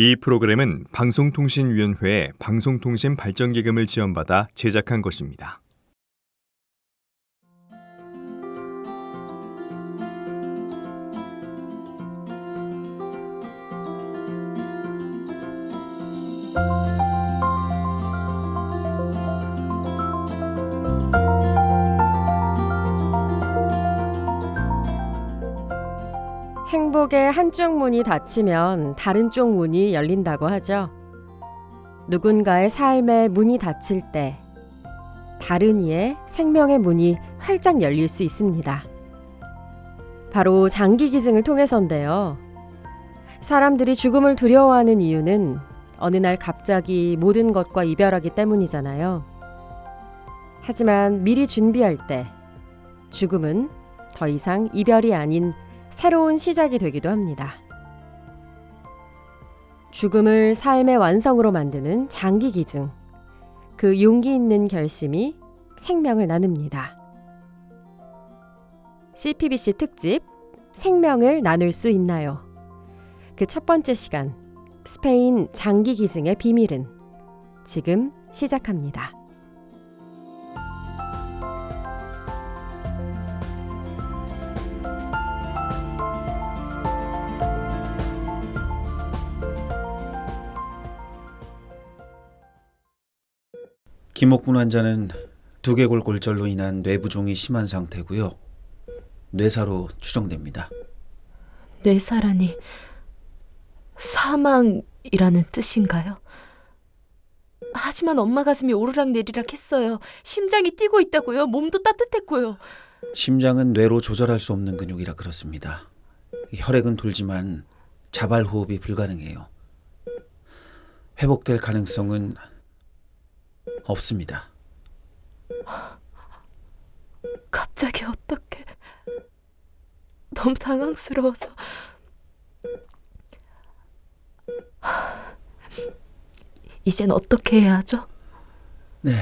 이 프로그램은 방송통신위원회의 방송통신발전기금을 지원받아 제작한 것입니다. 행복의 한쪽 문이 닫히면 다른 쪽 문이 열린다고 하죠. 누군가의 삶의 문이 닫힐 때 다른 이의 생명의 문이 활짝 열릴 수 있습니다. 바로 장기기증을 통해서인데요. 사람들이 죽음을 두려워하는 이유는 어느 날 갑자기 모든 것과 이별하기 때문이잖아요. 하지만 미리 준비할 때 죽음은 더 이상 이별이 아닌 새로운 시작이 되기도 합니다. 죽음을 삶의 완성으로 만드는 장기기증. 그 용기 있는 결심이 생명을 나눕니다. CPBC 특집 생명을 나눌 수 있나요? 그 첫 번째 시간, 스페인 장기기증의 비밀은 지금 시작합니다. 김옥분 환자는 두개골 골절로 인한 뇌부종이 심한 상태고요. 뇌사로 추정됩니다. 뇌사라니 사망이라는 뜻인가요? 하지만 엄마 가슴이 오르락내리락 했어요. 심장이 뛰고 있다고요. 몸도 따뜻했고요. 심장은 뇌로 조절할 수 없는 근육이라 그렇습니다. 혈액은 돌지만 자발 호흡이 불가능해요. 회복될 가능성은 없습니다. 갑자기 어떻게? 너무 당황스러워서. 이젠 어떻게 해야 하죠? 네,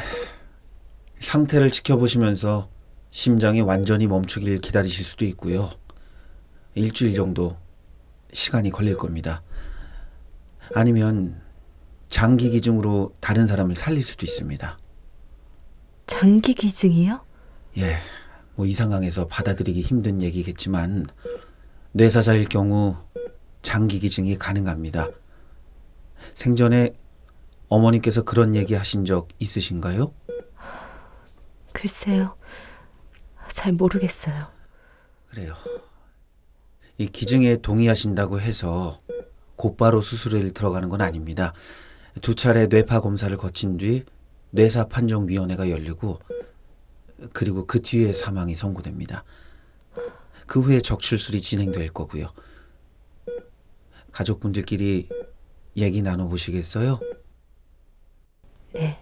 상태를 지켜보시면서 심장이 완전히 멈추길 기다리실 수도 있고요. 일주일 정도 시간이 걸릴 겁니다. 아니면 장기기증으로 다른 사람을 살릴 수도 있습니다. 장기기증이요? 예, 이 상황에서 받아들이기 힘든 얘기겠지만 뇌사자일 경우 장기기증이 가능합니다. 생전에 어머니께서 그런 얘기 하신 적 있으신가요? 글쎄요. 잘 모르겠어요. 그래요. 이 기증에 동의하신다고 해서 곧바로 수술에 들어가는 건 아닙니다. 2차례 뇌파 검사를 거친 뒤 뇌사 판정위원회가 열리고 그리고 그 뒤에 사망이 선고됩니다. 그 후에 적출술이 진행될 거고요. 가족분들끼리 얘기 나눠보시겠어요? 네.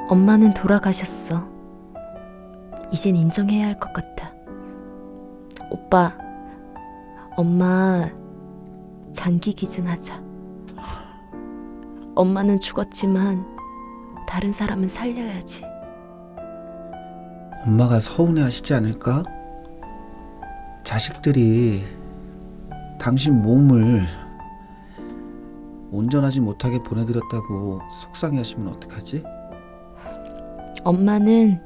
엄마는 돌아가셨어. 이젠 인정해야 할 것 같아. 오빠, 엄마 장기기증하자. 엄마는 죽었지만 다른 사람은 살려야지. 엄마가 서운해하시지 않을까? 자식들이 당신 몸을 온전하지 못하게 보내드렸다고 속상해하시면 어떡하지? 엄마는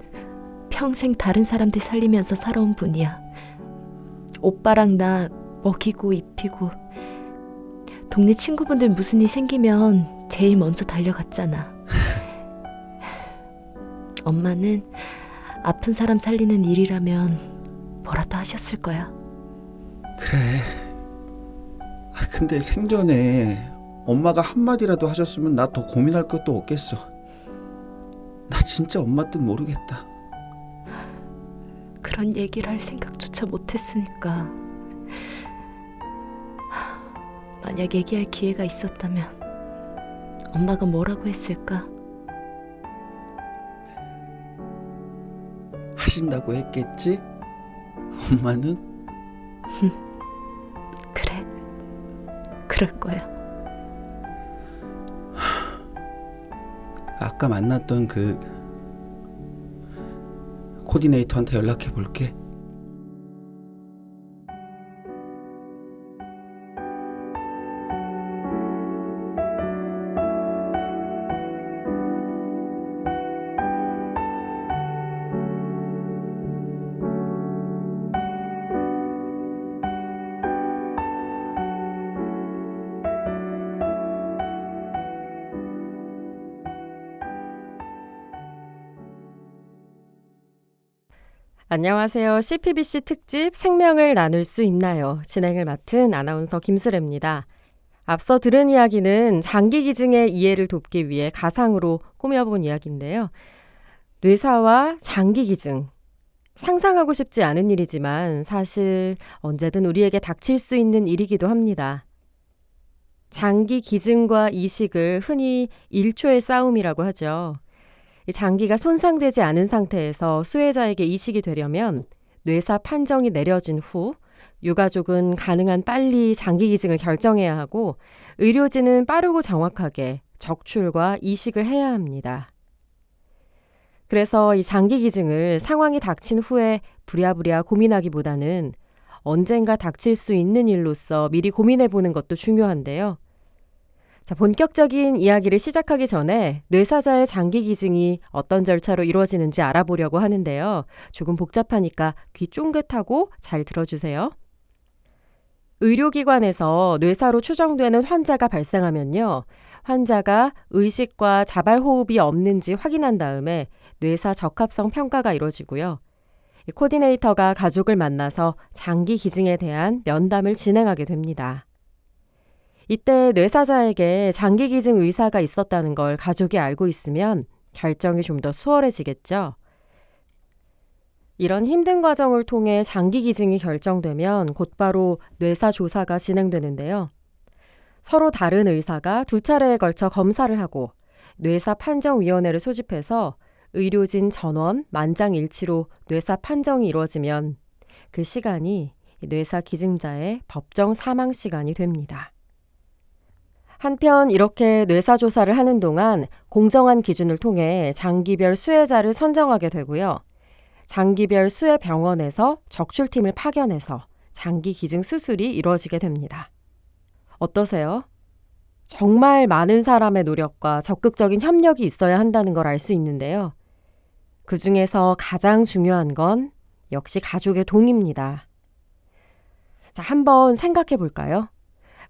평생 다른 사람들 살리면서 살아온 분이야. 오빠랑 나 먹이고 입히고 동네 친구분들 무슨 일 생기면 제일 먼저 달려갔잖아. 엄마는 아픈 사람 살리는 일이라면 뭐라도 하셨을 거야. 그래. 근데 생전에 엄마가 한마디라도 하셨으면 나 더 고민할 것도 없겠어. 나 진짜 엄마 뜻 모르겠다. 그런 얘기를 할 생각조차 못했으니까. 만약 얘기할 기회가 있었다면 엄마가 뭐라고 했을까? 하신다고 했겠지? 엄마는? 그래, 그럴 거야. 아까 만났던 그 코디네이터한테 연락해 볼게. 안녕하세요. CPBC 특집 생명을 나눌 수 있나요? 진행을 맡은 아나운서 김슬혜입니다. 앞서 들은 이야기는 장기기증의 이해를 돕기 위해 가상으로 꾸며본 이야기인데요. 뇌사와 장기기증. 상상하고 싶지 않은 일이지만 사실 언제든 우리에게 닥칠 수 있는 일이기도 합니다. 장기기증과 이식을 흔히 1초의 싸움이라고 하죠. 이 장기가 손상되지 않은 상태에서 수혜자에게 이식이 되려면 뇌사 판정이 내려진 후 유가족은 가능한 빨리 장기기증을 결정해야 하고 의료진은 빠르고 정확하게 적출과 이식을 해야 합니다. 그래서 이 장기기증을 상황이 닥친 후에 부랴부랴 고민하기보다는 언젠가 닥칠 수 있는 일로서 미리 고민해보는 것도 중요한데요. 자, 본격적인 이야기를 시작하기 전에 뇌사자의 장기기증이 어떤 절차로 이루어지는지 알아보려고 하는데요. 조금 복잡하니까 귀 쫑긋하고 잘 들어주세요. 의료기관에서 뇌사로 추정되는 환자가 발생하면요. 환자가 의식과 자발호흡이 없는지 확인한 다음에 뇌사 적합성 평가가 이루어지고요. 이 코디네이터가 가족을 만나서 장기기증에 대한 면담을 진행하게 됩니다. 이때 뇌사자에게 장기기증 의사가 있었다는 걸 가족이 알고 있으면 결정이 좀 더 수월해지겠죠. 이런 힘든 과정을 통해 장기기증이 결정되면 곧바로 뇌사 조사가 진행되는데요. 서로 다른 의사가 2차례에 걸쳐 검사를 하고 뇌사 판정위원회를 소집해서 의료진 전원 만장일치로 뇌사 판정이 이루어지면 그 시간이 뇌사 기증자의 법정 사망 시간이 됩니다. 한편 이렇게 뇌사조사를 하는 동안 공정한 기준을 통해 장기별 수혜자를 선정하게 되고요. 장기별 수혜 병원에서 적출팀을 파견해서 장기기증 수술이 이루어지게 됩니다. 어떠세요? 정말 많은 사람의 노력과 적극적인 협력이 있어야 한다는 걸 알 수 있는데요. 그 중에서 가장 중요한 건 역시 가족의 동의입니다. 자, 한번 생각해 볼까요?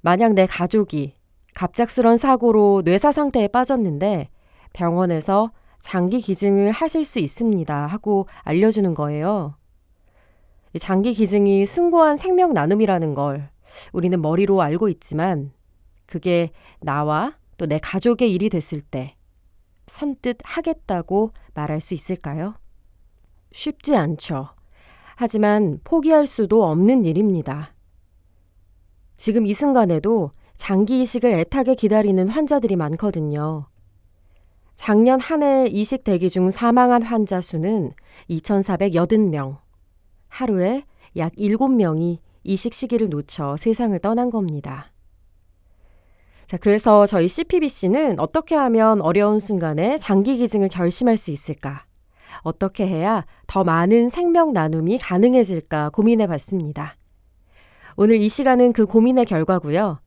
만약 내 가족이 갑작스런 사고로 뇌사 상태에 빠졌는데 병원에서 장기 기증을 하실 수 있습니다 하고 알려주는 거예요. 장기 기증이 숭고한 생명 나눔이라는 걸 우리는 머리로 알고 있지만 그게 나와 또 내 가족의 일이 됐을 때 선뜻 하겠다고 말할 수 있을까요? 쉽지 않죠. 하지만 포기할 수도 없는 일입니다. 지금 이 순간에도 장기 이식을 애타게 기다리는 환자들이 많거든요. 작년 한 해 이식 대기 중 사망한 환자 수는 2,480명. 하루에 약 7명이 이식 시기를 놓쳐 세상을 떠난 겁니다. 자, 그래서 저희 CPBC는 어떻게 하면 어려운 순간에 장기 기증을 결심할 수 있을까? 어떻게 해야 더 많은 생명 나눔이 가능해질까 고민해 봤습니다. 오늘 이 시간은 그 고민의 결과고요.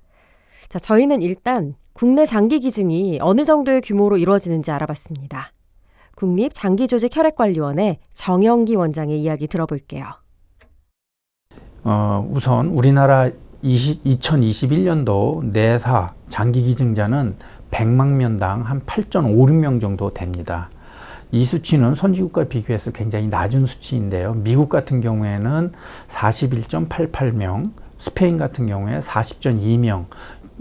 자, 저희는 일단 국내 장기 기증이 어느 정도의 규모로 이루어지는지 알아봤습니다. 국립장기조직혈액관리원의 정영기 원장의 이야기 들어볼게요. 우선 우리나라 2021년도 내사 장기 기증자는 100만 명당 한 8.56명 정도 됩니다. 이 수치는 선진국과 비교해서 굉장히 낮은 수치인데요. 미국 같은 경우에는 41.88명, 스페인 같은 경우에 40.2명,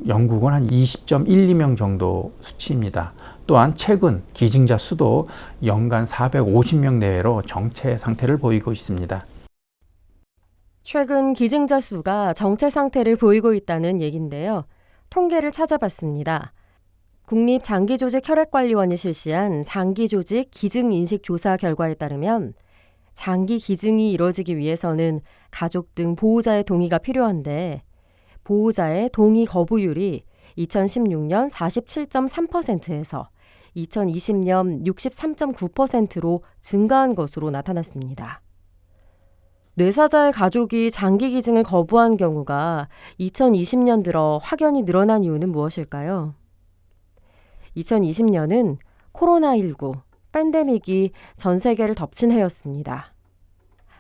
영국은 한 20.12명 정도 수치입니다. 또한 최근 기증자 수도 연간 450명 내외로 정체 상태를 보이고 있습니다. 최근 기증자 수가 정체 상태를 보이고 있다는 얘기인데요. 통계를 찾아봤습니다. 국립장기조직혈액관리원이 실시한 장기조직 기증인식 조사 결과에 따르면 장기 기증이 이루어지기 위해서는 가족 등 보호자의 동의가 필요한데 보호자의 동의 거부율이 2016년 47.3%에서 2020년 63.9%로 증가한 것으로 나타났습니다. 뇌사자의 가족이 장기 기증을 거부한 경우가 2020년 들어 확연히 늘어난 이유는 무엇일까요? 2020년은 코로나19, 팬데믹이 전 세계를 덮친 해였습니다.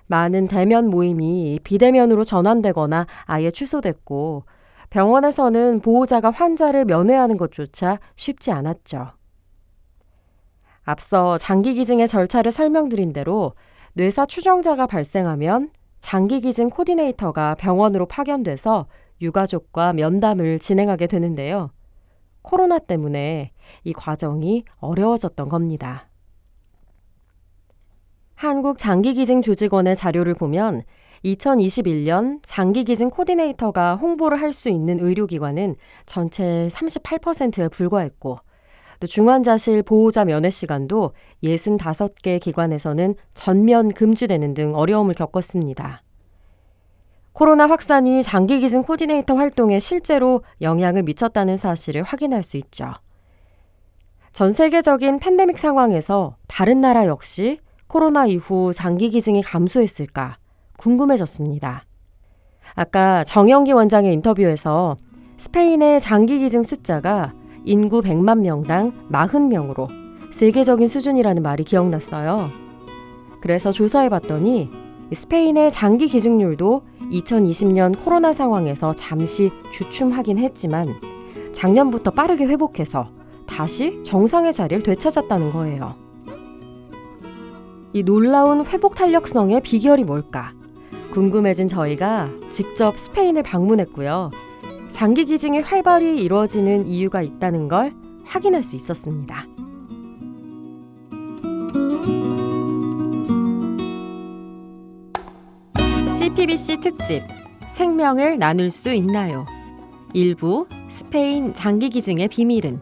많은 대면 모임이 비대면으로 전환되거나 아예 취소됐고 병원에서는 보호자가 환자를 면회하는 것조차 쉽지 않았죠. 앞서 장기 기증의 절차를 설명드린 대로 뇌사 추정자가 발생하면 장기 기증 코디네이터가 병원으로 파견돼서 유가족과 면담을 진행하게 되는데요. 코로나 때문에 이 과정이 어려워졌던 겁니다. 한국장기기증조직원의 자료를 보면 2021년 장기기증 코디네이터가 홍보를 할 수 있는 의료기관은 전체의 38%에 불과했고 또 중환자실 보호자 면회 시간도 65개 기관에서는 전면 금지되는 등 어려움을 겪었습니다. 코로나 확산이 장기기증 코디네이터 활동에 실제로 영향을 미쳤다는 사실을 확인할 수 있죠. 전 세계적인 팬데믹 상황에서 다른 나라 역시 코로나 이후 장기기증이 감소했을까 궁금해졌습니다. 아까 정영기 원장의 인터뷰에서 스페인의 장기기증 숫자가 인구 100만 명당 40명으로 세계적인 수준이라는 말이 기억났어요. 그래서 조사해봤더니 스페인의 장기 기증률도 2020년 코로나 상황에서 잠시 주춤하긴 했지만 작년부터 빠르게 회복해서 다시 정상의 자리를 되찾았다는 거예요. 이 놀라운 회복 탄력성의 비결이 뭘까? 궁금해진 저희가 직접 스페인을 방문했고요. 장기 기증이 활발히 이루어지는 이유가 있다는 걸 확인할 수 있었습니다. CPBC 특집 생명을 나눌 수 있나요? 일부 스페인 장기 기증의 비밀은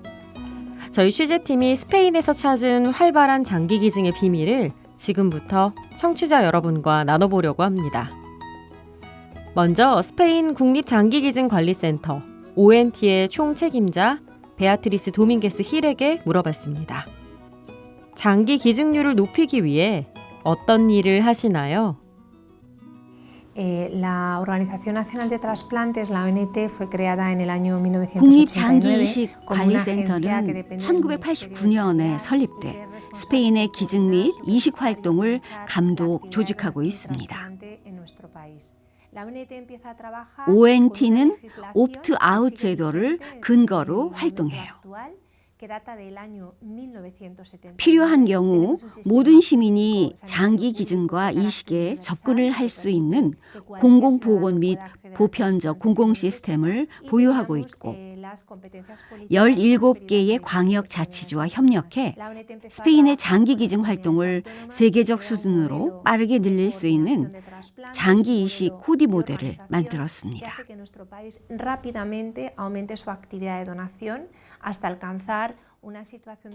저희 취재팀이 스페인에서 찾은 활발한 장기 기증의 비밀을 지금부터 청취자 여러분과 나눠보려고 합니다. 먼저 스페인 국립장기기증관리센터 ONT의 총책임자 베아트리스 도밍게스 힐에게 물어봤습니다. 장기 기증률을 높이기 위해 어떤 일을 하시나요? La Organización Nacional de Trasplantes, la ONT, fue creada en el año 1989 국립장기이식관리센터는 1989년에 설립돼 스페인의 기증 및 이식 활동을 감독, 조직하고 있습니다. ONT는 옵트아웃 제도를 근거로 활동해요. 필요한 경우 모든 시민이 장기 기증과 이식에 접근을 할 수 있는 공공보건 및 보편적 공공 시스템을 보유하고 있고 17개의 광역자치주와 협력해 스페인의 장기 기증 활동을 세계적 수준으로 빠르게 늘릴 수 있는 장기 이식 코디 모델을 만들었습니다.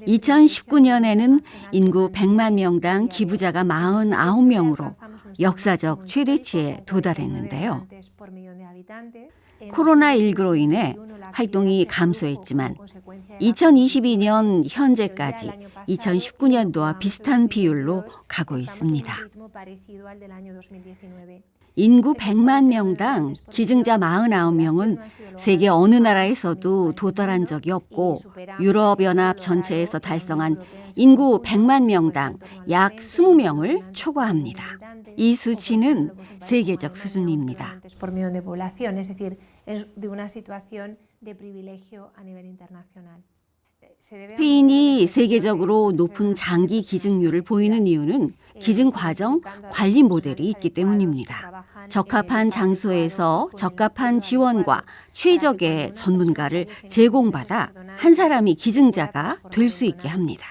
2019년에는 인구 100만 명당 기부자가 49명으로 역사적 최대치에 도달했는데요. 코로나19로 인해 활동이 감소했지만 2022년 현재까지 2019년도와 비슷한 비율로 가고 있습니다. 인구 100만 명당 기증자 49명은 세계 어느 나라에서도 도달한 적이 없고 유럽연합 전체에서 달성한 인구 100만 명당 약 20명을 초과합니다. 이 수치는 세계적 수준입니다. 스페인이 세계적으로 높은 장기 기증률을 보이는 이유는 기증 과정 관리 모델이 있기 때문입니다. 적합한 장소에서 적합한 지원과 최적의 전문가를 제공받아 한 사람이 기증자가 될 수 있게 합니다.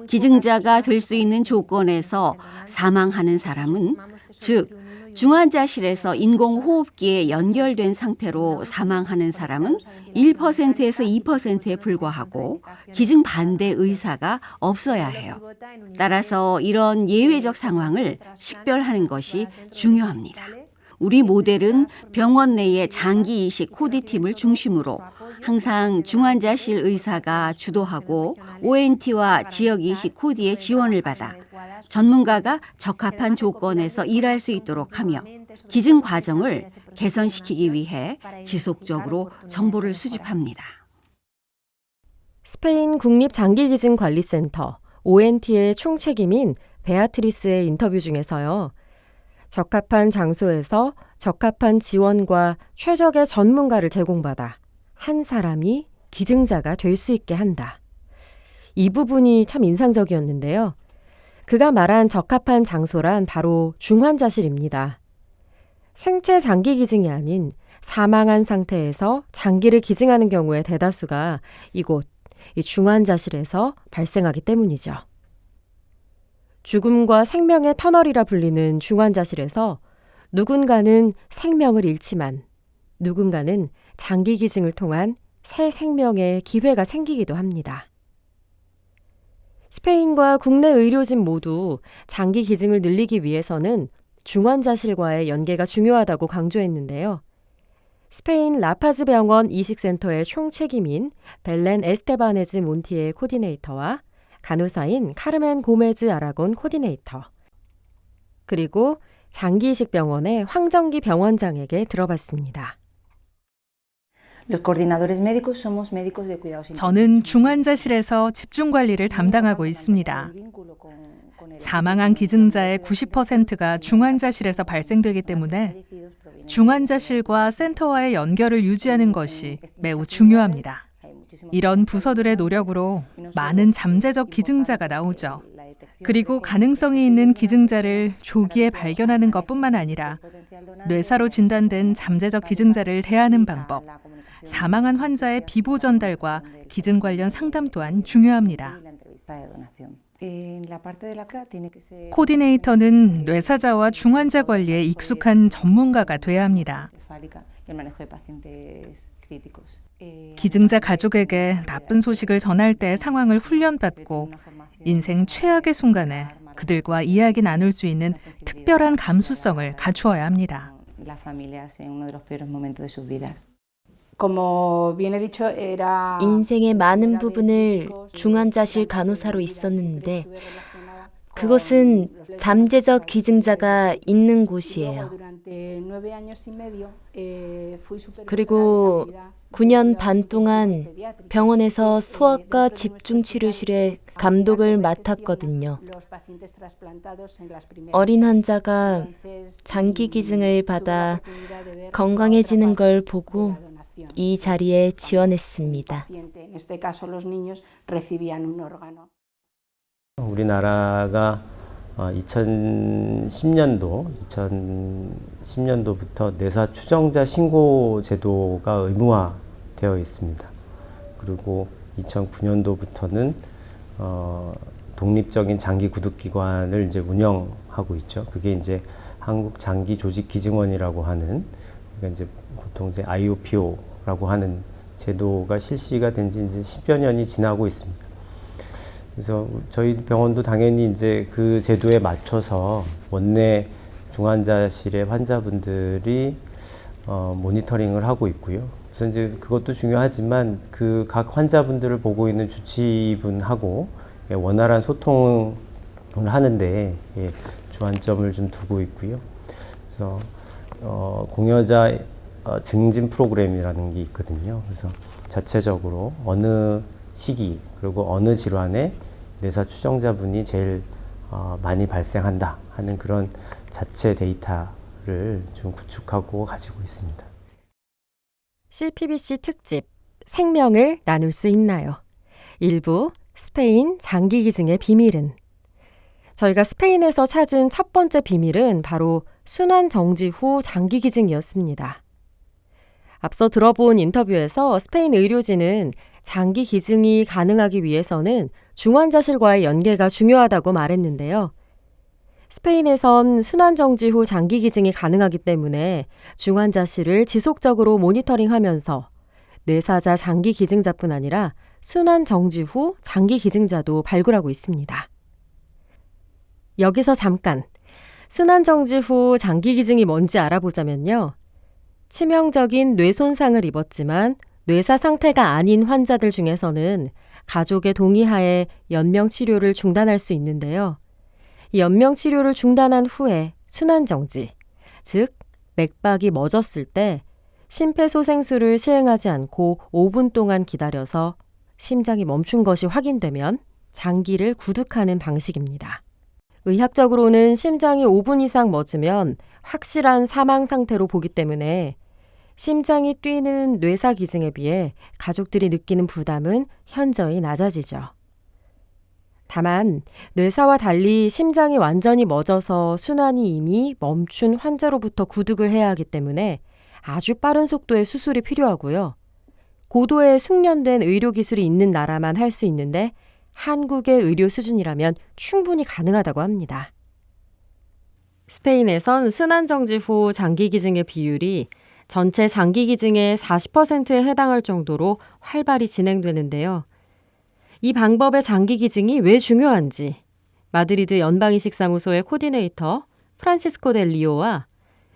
기증자가 될 수 있는 조건에서 사망하는 사람은 즉 중환자실에서 인공호흡기에 연결된 상태로 사망하는 사람은 1%에서 2%에 불과하고 기증 반대 의사가 없어야 해요. 따라서 이런 예외적 상황을 식별하는 것이 중요합니다. 우리 모델은 병원 내의 장기 이식 코디팀을 중심으로 항상 중환자실 의사가 주도하고 ONT와 지역 이식 코디의 지원을 받아 전문가가 적합한 조건에서 일할 수 있도록 하며 기증 과정을 개선시키기 위해 지속적으로 정보를 수집합니다. 스페인 국립장기기증관리센터 ONT의 총책임인 베아트리스의 인터뷰 중에서요. 적합한 장소에서 적합한 지원과 최적의 전문가를 제공받아 한 사람이 기증자가 될 수 있게 한다. 이 부분이 참 인상적이었는데요. 그가 말한 적합한 장소란 바로 중환자실입니다. 생체 장기 기증이 아닌 사망한 상태에서 장기를 기증하는 경우의 대다수가 이곳, 이 중환자실에서 발생하기 때문이죠. 죽음과 생명의 터널이라 불리는 중환자실에서 누군가는 생명을 잃지만 누군가는 장기 기증을 통한 새 생명의 기회가 생기기도 합니다. 스페인과 국내 의료진 모두 장기 기증을 늘리기 위해서는 중환자실과의 연계가 중요하다고 강조했는데요. 스페인 라파즈 병원 이식센터의 총책임인 벨렌 에스테바네즈 몬티의 코디네이터와 간호사인 카르멘 고메즈 아라곤 코디네이터, 그리고 장기이식병원의 황정기 병원장에게 들어봤습니다. 저는 중환자실에서 집중관리를 담당하고 있습니다. 사망한 기증자의 90%가 중환자실에서 발생되기 때문에 중환자실과 센터와의 연결을 유지하는 것이 매우 중요합니다. 이런 부서들의 노력으로 많은 잠재적 기증자가 나오죠. 그리고 가능성이 있는 기증자를 조기에 발견하는 것뿐만 아니라 뇌사로 진단된 잠재적 기증자를 대하는 방법, 사망한 환자의 비보 전달과 기증 관련 상담 또한 중요합니다. 코디네이터는 뇌사자와 중환자 관리에 익숙한 전문가가 돼야 합니다. 기증자 가족에게 나쁜 소식을 전할 때 상황을 훈련받고 인생 최악의 순간에 그들과 이야기 나눌 수 있는 특별한 감수성을 갖추어야 합니다. 인생의 많은 부분을 중환자실 간호사로 있었는데 그것은 잠재적 기증자가 있는 곳이에요. 그리고 9년 반 동안 병원에서 소아과 집중치료실에 감독을 맡았거든요. 어린 환자가 장기 기증을 받아 건강해지는 걸 보고 이 자리에 지원했습니다. 우리나라가 2010년도부터 뇌사 추정자 신고 제도가 의무화되어 있습니다. 그리고 2009년도부터는 독립적인 장기 구독기관을 이제 운영하고 있죠. 그게 이제 한국 장기 조직 기증원이라고 하는, 그러니까 이제 보통 이제 IOPO라고 하는 제도가 실시가 된 지 이제 10여 년이 지나고 있습니다. 그래서 저희 병원도 당연히 이제 그 제도에 맞춰서 원내 중환자실의 환자분들이 모니터링을 하고 있고요. 그래서 이제 그것도 중요하지만 그 각 환자분들을 보고 있는 주치의분하고 원활한 소통을 하는데 주안점을 좀 두고 있고요. 그래서 공여자 증진 프로그램이라는 게 있거든요. 그래서 자체적으로 어느 시기 그리고 어느 질환에 뇌사 추정자분이 제일 많이 발생한다 하는 그런 자체 데이터를 좀 구축하고 가지고 있습니다. CPBC 특집 생명을 나눌 수 있나요? 일부 스페인 장기 기증의 비밀은? 저희가 스페인에서 찾은 첫 번째 비밀은 바로 순환 정지 후 장기 기증이었습니다. 앞서 들어본 인터뷰에서 스페인 의료진은 장기 기증이 가능하기 위해서는 중환자실과의 연계가 중요하다고 말했는데요. 스페인에선 순환정지 후 장기 기증이 가능하기 때문에 중환자실을 지속적으로 모니터링하면서 뇌사자 장기 기증자뿐 아니라 순환정지 후 장기 기증자도 발굴하고 있습니다. 여기서 잠깐 순환정지 후 장기 기증이 뭔지 알아보자면요. 치명적인 뇌 손상을 입었지만 뇌사 상태가 아닌 환자들 중에서는 가족의 동의하에 연명 치료를 중단할 수 있는데요. 이 연명 치료를 중단한 후에 순환정지, 즉 맥박이 멎었을 때 심폐소생술을 시행하지 않고 5분 동안 기다려서 심장이 멈춘 것이 확인되면 장기를 구득하는 방식입니다. 의학적으로는 심장이 5분 이상 멎으면 확실한 사망 상태로 보기 때문에 심장이 뛰는 뇌사 기증에 비해 가족들이 느끼는 부담은 현저히 낮아지죠. 다만 뇌사와 달리 심장이 완전히 멎어서 순환이 이미 멈춘 환자로부터 구득을 해야 하기 때문에 아주 빠른 속도의 수술이 필요하고요. 고도의 숙련된 의료기술이 있는 나라만 할 수 있는데 한국의 의료 수준이라면 충분히 가능하다고 합니다. 스페인에선 순환정지 후 장기기증의 비율이 전체 장기기증의 40%에 해당할 정도로 활발히 진행되는데요. 이 방법의 장기기증이 왜 중요한지 마드리드 연방이식사무소의 코디네이터 프란시스코 델 리오와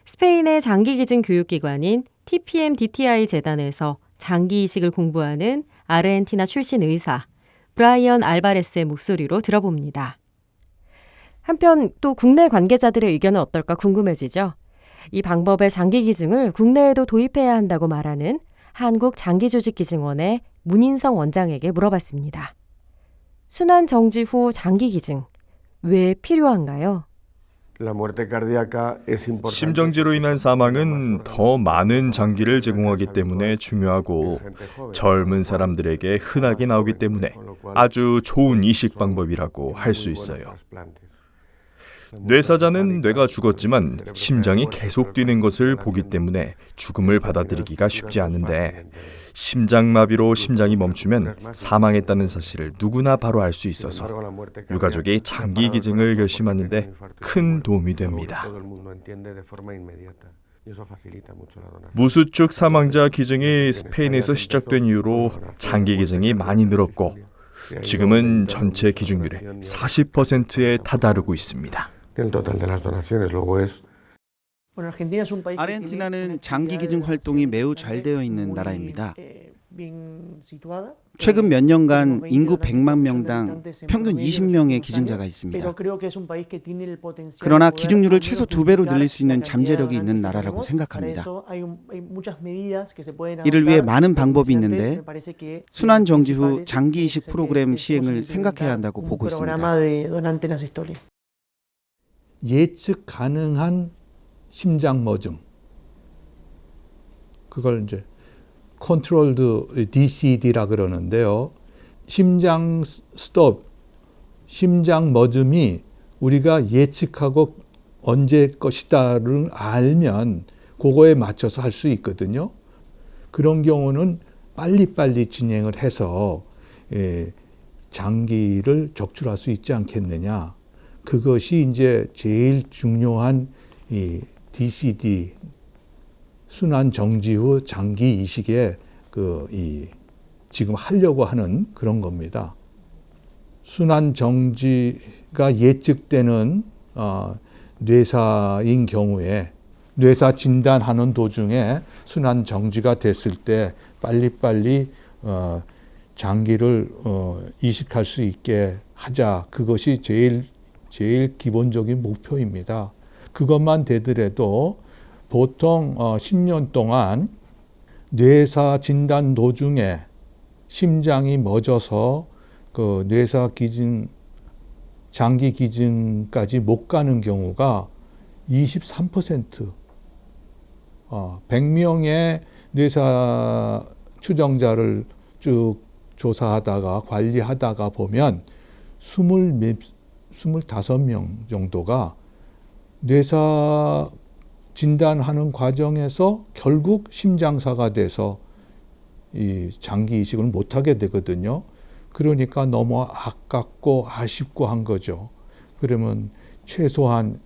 스페인의 장기기증 교육기관인 TPM-DTI 재단에서 장기이식을 공부하는 아르헨티나 출신 의사 브라이언 알바레스의 목소리로 들어봅니다. 한편 또 국내 관계자들의 의견은 어떨까 궁금해지죠. 이 방법의 장기기증을 국내에도 도입해야 한다고 말하는 한국장기조직기증원의 문인성 원장에게 물어봤습니다. 순환정지 후 장기기증, 왜 필요한가요? 심정지로 인한 사망은 더 많은 장기를 제공하기 때문에 중요하고 젊은 사람들에게 흔하게 나오기 때문에 아주 좋은 이식 방법이라고 할 수 있어요. 뇌사자는 뇌가 죽었지만 심장이 계속 뛰는 것을 보기 때문에 죽음을 받아들이기가 쉽지 않은데 심장마비로 심장이 멈추면 사망했다는 사실을 누구나 바로 알 수 있어서 유가족이 장기 기증을 결심하는 데 큰 도움이 됩니다. 무수축 사망자 기증이 스페인에서 시작된 이후로 장기 기증이 많이 늘었고 지금은 전체 기증률의 40%에 다다르고 있습니다. 아르헨티나는 장기 기증 활동이 매우 잘 되어 있는 나라입니다. 최근 몇 년간 인구 100만 명당 평균 20명의 기증자가 있습니다. 그러나 기증률을 최소 2배로 늘릴 수 있는 잠재력이 있는 나라라고 생각합니다. 이를 위해 많은 방법이 있는데 순환 정지 후 장기 이식 프로그램 시행을 생각해야 한다고 보고 있습니다. 예측 가능한 심장 멎음, 그걸 이제 컨트롤드 DCD라 그러는데요. 심장 스톱, 심장 멎음이 우리가 예측하고 언제 것이다를 알면 그거에 맞춰서 할 수 있거든요. 그런 경우는 빨리빨리 진행을 해서 장기를 적출할 수 있지 않겠느냐. 그것이 이제 제일 중요한 이 DCD 순환 정지 후 장기 이식에 지금 하려고 하는 그런 겁니다. 순환 정지가 예측되는 뇌사인 경우에 뇌사 진단하는 도중에 순환 정지가 됐을 때 빨리빨리 장기를 이식할 수 있게 하자. 그것이 제일 기본적인 목표입니다. 그것만 되더라도 보통 10년 동안 뇌사 진단 도중에 심장이 맺어서 그 뇌사 기증, 장기 기증까지 못 가는 경우가 23%. 100명의 뇌사 추정자를 쭉 조사하다가 관리하다가 보면 25명 정도가 뇌사 진단하는 과정에서 결국 심장사가 돼서 이 장기 이식을 못하게 되거든요. 그러니까 너무 아깝고 아쉽고 한 거죠. 그러면 최소한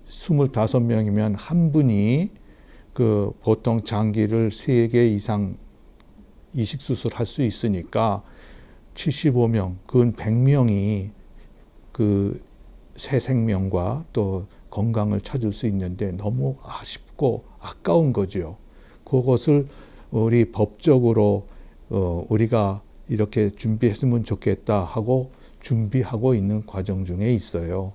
25명이면 한 분이 그 보통 장기를 3개 이상 이식 수술할 수 있으니까 75명, 근 100명이 그 새 생명과 또 건강을 찾을 수 있는데 너무 아쉽고 아까운 거죠. 그것을 우리 법적으로 우리가 이렇게 준비했으면 좋겠다 하고 준비하고 있는 과정 중에 있어요.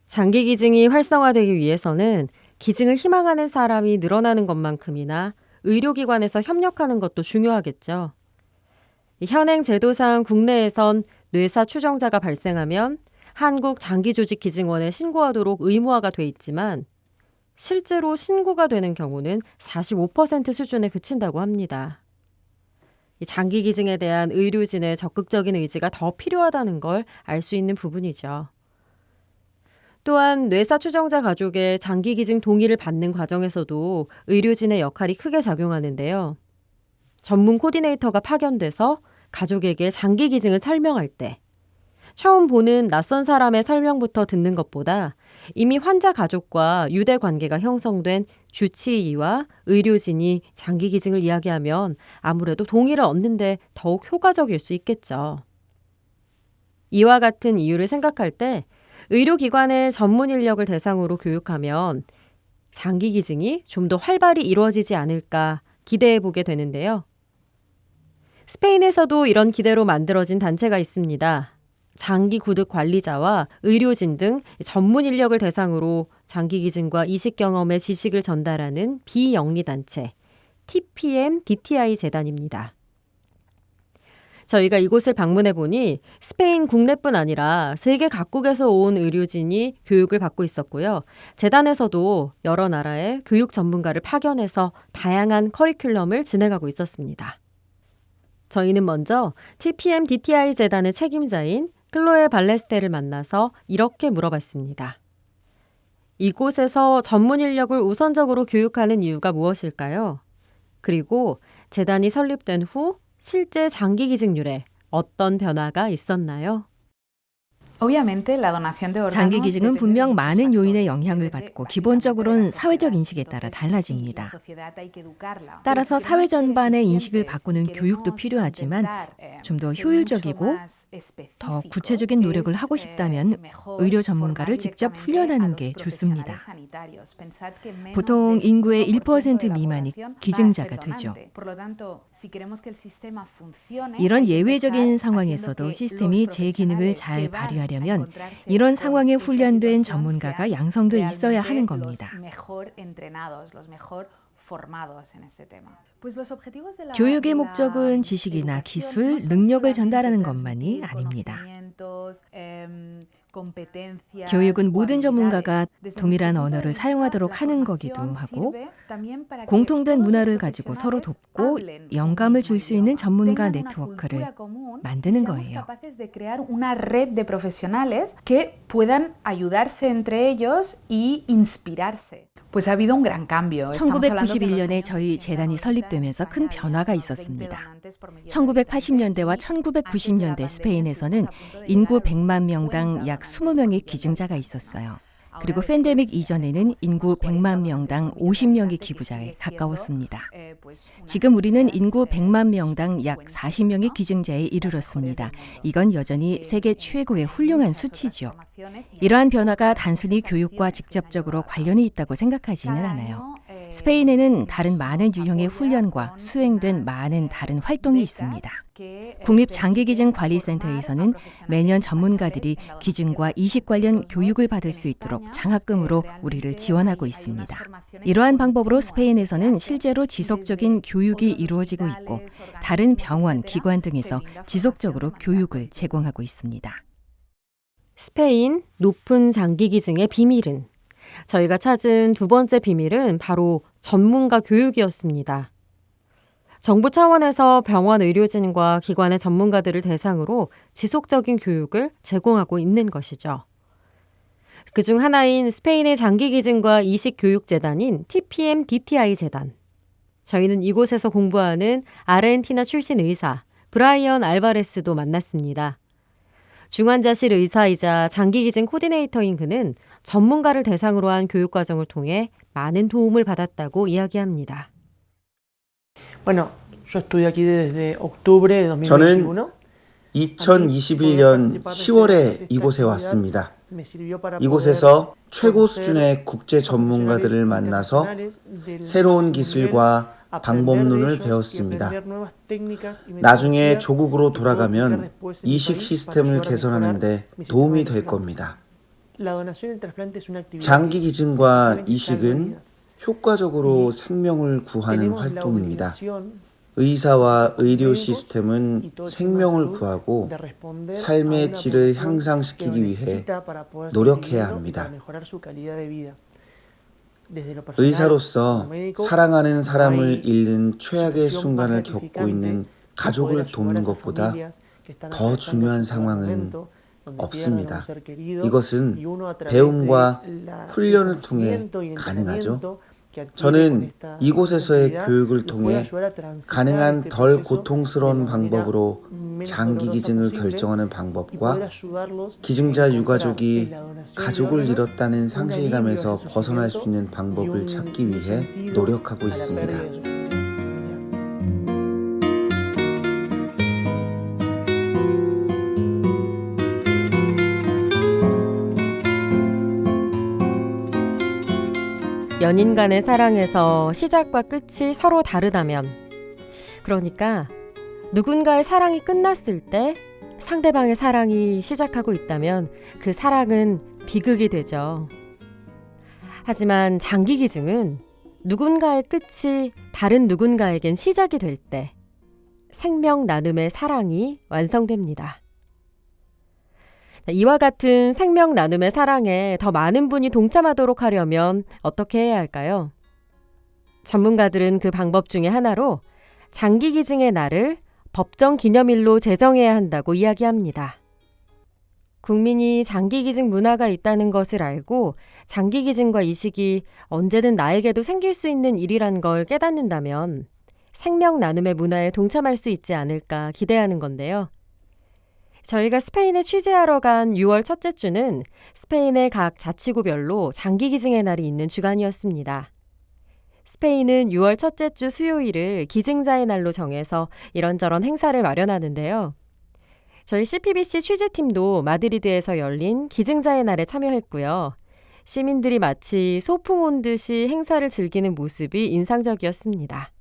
장기 기증이 활성화되기 위해서는 기증을 희망하는 사람이 늘어나는 것만큼이나 의료기관에서 협력하는 것도 중요하겠죠. 현행 제도상 국내에선 뇌사 추정자가 발생하면 한국장기조직기증원에 신고하도록 의무화가 돼 있지만 실제로 신고가 되는 경우는 45% 수준에 그친다고 합니다. 이 장기 기증에 대한 의료진의 적극적인 의지가 더 필요하다는 걸 알 수 있는 부분이죠. 또한 뇌사 추정자 가족의 장기 기증 동의를 받는 과정에서도 의료진의 역할이 크게 작용하는데요. 전문 코디네이터가 파견돼서 가족에게 장기 기증을 설명할 때 처음 보는 낯선 사람의 설명부터 듣는 것보다 이미 환자 가족과 유대 관계가 형성된 주치의와 의료진이 장기 기증을 이야기하면 아무래도 동의를 얻는 데 더욱 효과적일 수 있겠죠. 이와 같은 이유를 생각할 때 의료기관의 전문 인력을 대상으로 교육하면 장기 기증이 좀 더 활발히 이루어지지 않을까 기대해 보게 되는데요. 스페인에서도 이런 기대로 만들어진 단체가 있습니다. 장기 구득 관리자와 의료진 등 전문 인력을 대상으로 장기 기증과 이식 경험의 지식을 전달하는 비영리 단체 TPM DTI 재단입니다. 저희가 이곳을 방문해 보니 스페인 국내뿐 아니라 세계 각국에서 온 의료진이 교육을 받고 있었고요. 재단에서도 여러 나라의 교육 전문가를 파견해서 다양한 커리큘럼을 진행하고 있었습니다. 저희는 먼저 TPM DTI 재단의 책임자인 클로에 발레스테를 만나서 이렇게 물어봤습니다. 이곳에서 전문 인력을 우선적으로 교육하는 이유가 무엇일까요? 그리고 재단이 설립된 후 실제 장기 기증률에 어떤 변화가 있었나요? 장기 기증은 분명 많은 요인의 영향을 받고 기본적으로는 사회적 인식에 따라 달라집니다. 따라서 사회 전반의 인식을 바꾸는 교육도 필요하지만 좀 더 효율적이고 더 구체적인 노력을 하고 싶다면 의료 전문가를 직접 훈련하는 게 좋습니다. 보통 인구의 1% 미만이 기증자가 되죠. 이런 예외적인 상황에서도 시스템이 제 기능을 잘 발휘하려면 이런 상황에 훈련된 전문가가 양성돼 있어야 하는 겁니다. 교육의 목적은 지식이나 기술, 능력을 전달하는 것만이 아닙니다. 교육은 모든 전문가가 동일한 언어를 사용하도록 하는 거기도 하고 공통된 문화를 가지고 서로 돕고 영감을 줄 수 있는 전문가 네트워크를 만드는 거예요. 1991년에 저희 재단이 설립되면서 큰 변화가 있었습니다. 1980년대와 1990년대 스페인에서는 인구 100만 명당 약 20명의 기증자가 있었어요. 그리고 팬데믹 이전에는 인구 100만 명당 50명의 기부자에 가까웠습니다. 지금 우리는 인구 100만 명당 약 40명의 기증자에 이르렀습니다. 이건 여전히 세계 최고의 훌륭한 수치죠. 이러한 변화가 단순히 교육과 직접적으로 관련이 있다고 생각하지는 않아요. 스페인에는 다른 많은 유형의 훈련과 수행된 많은 다른 활동이 있습니다. 국립장기기증관리센터에서는 매년 전문가들이 기증과 이식 관련 교육을 받을 수 있도록 장학금으로 우리를 지원하고 있습니다. 이러한 방법으로 스페인에서는 실제로 지속적인 교육이 이루어지고 있고 다른 병원, 기관 등에서 지속적으로 교육을 제공하고 있습니다. 스페인 높은 장기 기증의 비밀은? 저희가 찾은 두 번째 비밀은 바로 전문가 교육이었습니다. 정부 차원에서 병원 의료진과 기관의 전문가들을 대상으로 지속적인 교육을 제공하고 있는 것이죠. 그중 하나인 스페인의 장기기증과 이식교육재단인 TPM DTI 재단. 저희는 이곳에서 공부하는 아르헨티나 출신 의사 브라이언 알바레스도 만났습니다. 중환자실 의사이자 장기기증 코디네이터인 그는 전문가를 대상으로 한 교육과정을 통해 많은 도움을 받았다고 이야기합니다. 저는 2021년 10월에 이곳에 왔습니다. 이곳에서 최고 수준의 국제 전문가들을 만나서 새로운 기술과 방법론을 배웠습니다. 나중에 조국으로 돌아가면 이식 시스템을 개선하는 데 도움이 될 겁니다. 장기 기증과 이식은 효과적으로 생명을 구하는 활동입니다. 의사와 의료 시스템은 생명을 구하고 삶의 질을 향상시키기 위해 노력해야 합니다. 의사로서 사랑하는 사람을 잃는 최악의 순간을 겪고 있는 가족을 돕는 것보다 더 중요한 상황은 없습니다. 이것은 배움과 훈련을 통해 가능하죠. 저는 이곳에서의 교육을 통해 가능한 덜 고통스러운 방법으로 장기 기증을 결정하는 방법과 기증자 유가족이 가족을 잃었다는 상실감에서 벗어날 수 있는 방법을 찾기 위해 노력하고 있습니다. 연인 간의 사랑에서 시작과 끝이 서로 다르다면, 그러니까 누군가의 사랑이 끝났을 때 상대방의 사랑이 시작하고 있다면 그 사랑은 비극이 되죠. 하지만 장기 기증은 누군가의 끝이 다른 누군가에겐 시작이 될 때 생명 나눔의 사랑이 완성됩니다. 이와 같은 생명 나눔의 사랑에 더 많은 분이 동참하도록 하려면 어떻게 해야 할까요? 전문가들은 그 방법 중에 하나로 장기 기증의 날을 법정 기념일로 제정해야 한다고 이야기합니다. 국민이 장기 기증 문화가 있다는 것을 알고 장기 기증과 이식이 언제든 나에게도 생길 수 있는 일이란 걸 깨닫는다면 생명 나눔의 문화에 동참할 수 있지 않을까 기대하는 건데요. 저희가 스페인에 취재하러 간 6월 첫째 주는 스페인의 각 자치구별로 장기 기증의 날이 있는 주간이었습니다. 스페인은 6월 첫째 주 수요일을 기증자의 날로 정해서 이런저런 행사를 마련하는데요. 저희 CPBC 취재팀도 마드리드에서 열린 기증자의 날에 참여했고요. 시민들이 마치 소풍 온 듯이 행사를 즐기는 모습이 인상적이었습니다.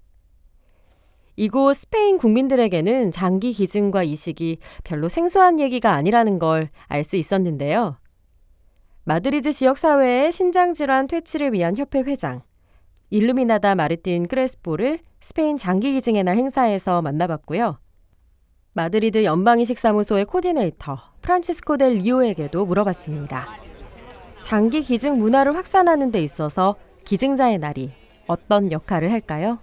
이곳 스페인 국민들에게는 장기 기증과 이식이 별로 생소한 얘기가 아니라는 걸 알 수 있었는데요. 마드리드 지역사회의 신장질환 퇴치를 위한 협회 회장 일루미나다 마르틴 크레스포를 스페인 장기 기증의 날 행사에서 만나봤고요. 마드리드 연방이식사무소의 코디네이터 프란치스코 델 리오에게도 물어봤습니다. 장기 기증 문화를 확산하는 데 있어서 기증자의 날이 어떤 역할을 할까요?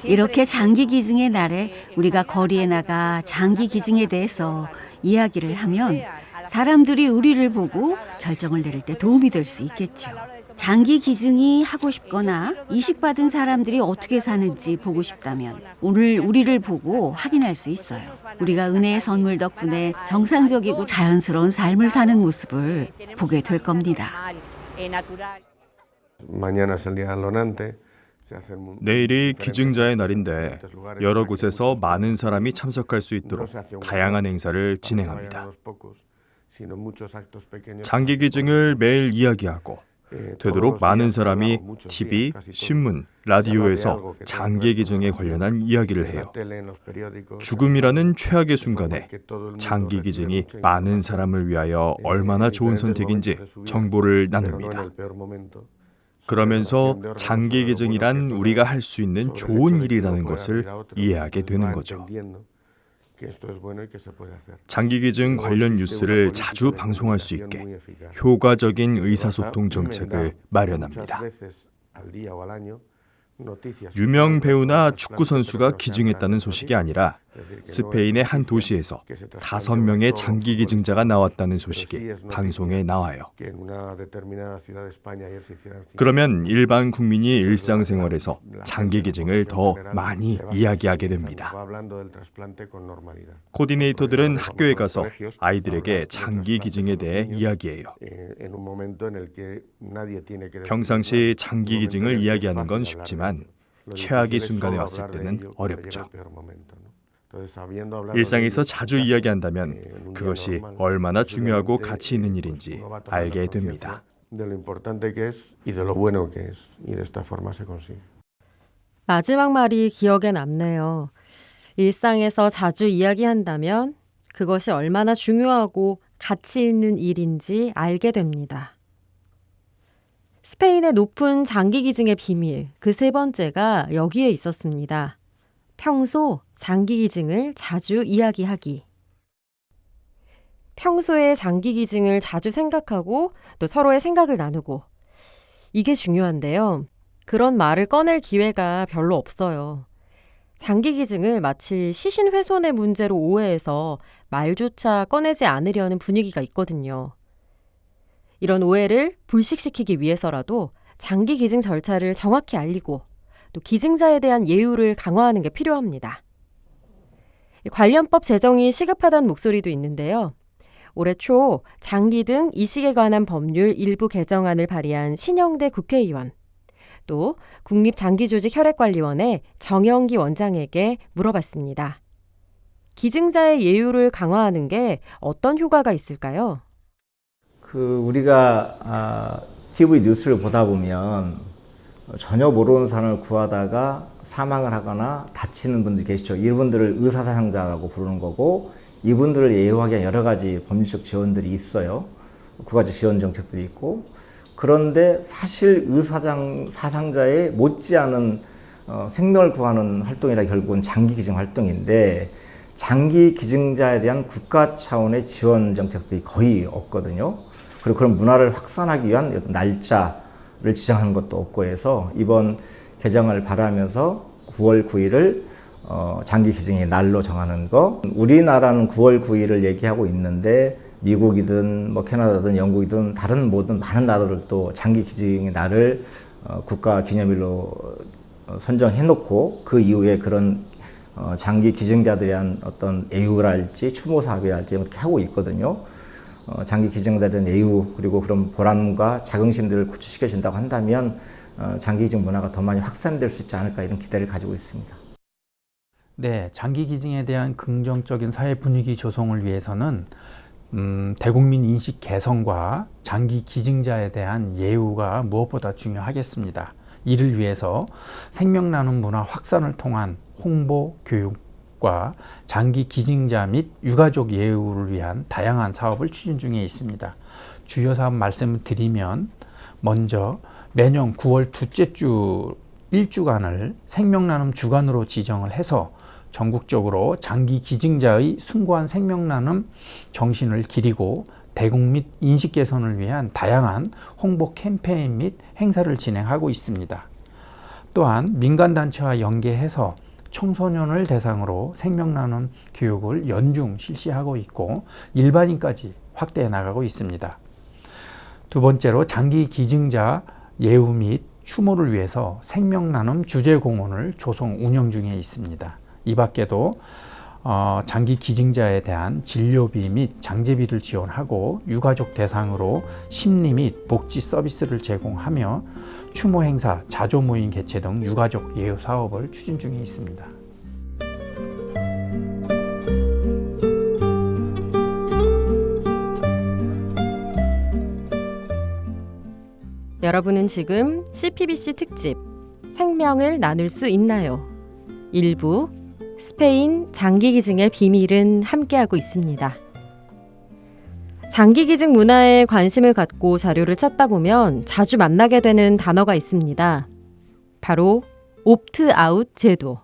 이렇게 장기 기증의 날에 우리가 거리에 나가 장기 기증에 대해서 이야기를 하면 사람들이 우리를 보고 결정을 내릴 때 도움이 될 수 있겠죠. 장기 기증이 하고 싶거나 이식받은 사람들이 어떻게 사는지 보고 싶다면 오늘 우리를 보고 확인할 수 있어요. 우리가 은혜의 선물 덕분에 정상적이고 자연스러운 삶을 사는 모습을 보게 될 겁니다. 내일이 기증자의 날인데 여러 곳에서 많은 사람이 참석할 수 있도록 다양한 행사를 진행합니다. 장기 기증을 매일 이야기하고 되도록 많은 사람이 TV, 신문, 라디오에서 장기 기증에 관련한 이야기를 해요. 죽음이라는 최악의 순간에 장기 기증이 많은 사람을 위하여 얼마나 좋은 선택인지 정보를 나눕니다. 그러면서 장기 기증이란 우리가 할 수 있는 좋은 일이라는 것을 이해하게 되는 거죠. 장기 기증 관련 뉴스를 자주 방송할 수 있게 효과적인 의사소통 정책을 마련합니다. 유명 배우나 축구 선수가 기증했다는 소식이 아니라 스페인의 한 도시에서 5명의 장기 기증자가 나왔다는 소식이 방송에 나와요. 그러면 일반 국민이 일상생활에서 장기 기증을 더 많이 이야기하게 됩니다. 코디네이터들은 학교에 가서 아이들에게 장기 기증에 대해 이야기해요. 평상시 장기 기증을 이야기하는 건 쉽지만 최악의 순간에 왔을 때는 어렵죠. 일상에서 자주 이야기한다면 그것이 얼마나 중요하고 가치 있는 일인지 알게 됩니다. 마지막 말이 기억에 남네요. 일상에서 자주 이야기한다면 그것이 얼마나 중요하고 가치 있는 일인지 알게 됩니다. 스페인의 높은 장기 기증의 비밀, 그 3번째가 여기에 있었습니다. 평소 장기 기증을 자주 이야기하기. 평소에 장기 기증을 자주 생각하고 또 서로의 생각을 나누고. 이게 중요한데요. 그런 말을 꺼낼 기회가 별로 없어요. 장기 기증을 마치 시신훼손의 문제로 오해해서 말조차 꺼내지 않으려는 분위기가 있거든요. 이런 오해를 불식시키기 위해서라도 장기 기증 절차를 정확히 알리고 또 기증자에 대한 예우를 강화하는 게 필요합니다. 관련법 제정이 시급하다는 목소리도 있는데요. 올해 초 장기 등 이식에 관한 법률 일부 개정안을 발의한 신영대 국회의원, 또 국립장기조직혈액관리원의 정영기 원장에게 물어봤습니다. 기증자의 예우를 강화하는 게 어떤 효과가 있을까요? 우리가 TV 뉴스를 보다 보면 전혀 모르는 사람을 구하다가 사망을 하거나 다치는 분들이 계시죠. 이분들을 의사사상자라고 부르는 거고, 이분들을 예우하기 위한 여러 가지 법률적 지원들이 있어요. 국가적 지원 정책들이 있고. 그런데 사실 의사사상자에 못지않은 생명을 구하는 활동이라 결국은 장기 기증 활동인데, 장기 기증자에 대한 국가 차원의 지원 정책들이 거의 없거든요. 그리고 그런 문화를 확산하기 위한 어떤 날짜를 지정하는 것도 없고 해서 이번 개정을 바라면서 9월 9일을 장기 기증의 날로 정하는 거. 우리나라는 9월 9일을 얘기하고 있는데 미국이든 뭐 캐나다든 영국이든 다른 모든 많은 나라들도 장기 기증의 날을 국가 기념일로 선정해 놓고 그 이후에 그런 장기 기증자들에 대한 어떤 예우랄지 추모 사업이랄지 이렇게 하고 있거든요. 장기 기증자들에 대한 예우 그리고 그런 보람과 자긍심들을 고취시켜 준다고 한다면 장기 기증 문화가 더 많이 확산될 수 있지 않을까 이런 기대를 가지고 있습니다. 네, 장기 기증에 대한 긍정적인 사회 분위기 조성을 위해서는 대국민 인식 개선과 장기 기증자에 대한 예우가 무엇보다 중요하겠습니다. 이를 위해서 생명 나눔 문화 확산을 통한 홍보, 교육과 장기 기증자 및 유가족 예우를 위한 다양한 사업을 추진 중에 있습니다. 주요 사업 말씀을 드리면 먼저 매년 9월 둘째 주 1주간을 생명 나눔 주간으로 지정을 해서 전국적으로 장기 기증자의 숭고한 생명 나눔 정신을 기리고 대국 및 인식 개선을 위한 다양한 홍보 캠페인 및 행사를 진행하고 있습니다. 또한 민간단체와 연계해서 청소년을 대상으로 생명 나눔 교육을 연중 실시하고 있고 일반인까지 확대해 나가고 있습니다. 두 번째로 장기 기증자 예우 및 추모를 위해서 생명 나눔 주제 공원을 조성 운영 중에 있습니다. 이 밖에도 장기 기증자에 대한 진료비 및 장제비를 지원하고 유가족 대상으로 심리 및 복지 서비스를 제공하며 추모 행사, 자조 모임 개최 등 유가족 예우 사업을 추진 중에 있습니다. 여러분은 지금 CPBC 특집 생명을 나눌 수 있나요? 일부 스페인 장기 기증의 비밀은 함께하고 있습니다. 장기 기증 문화에 관심을 갖고 자료를 찾다 보면 자주 만나게 되는 단어가 있습니다. 바로 옵트아웃 제도.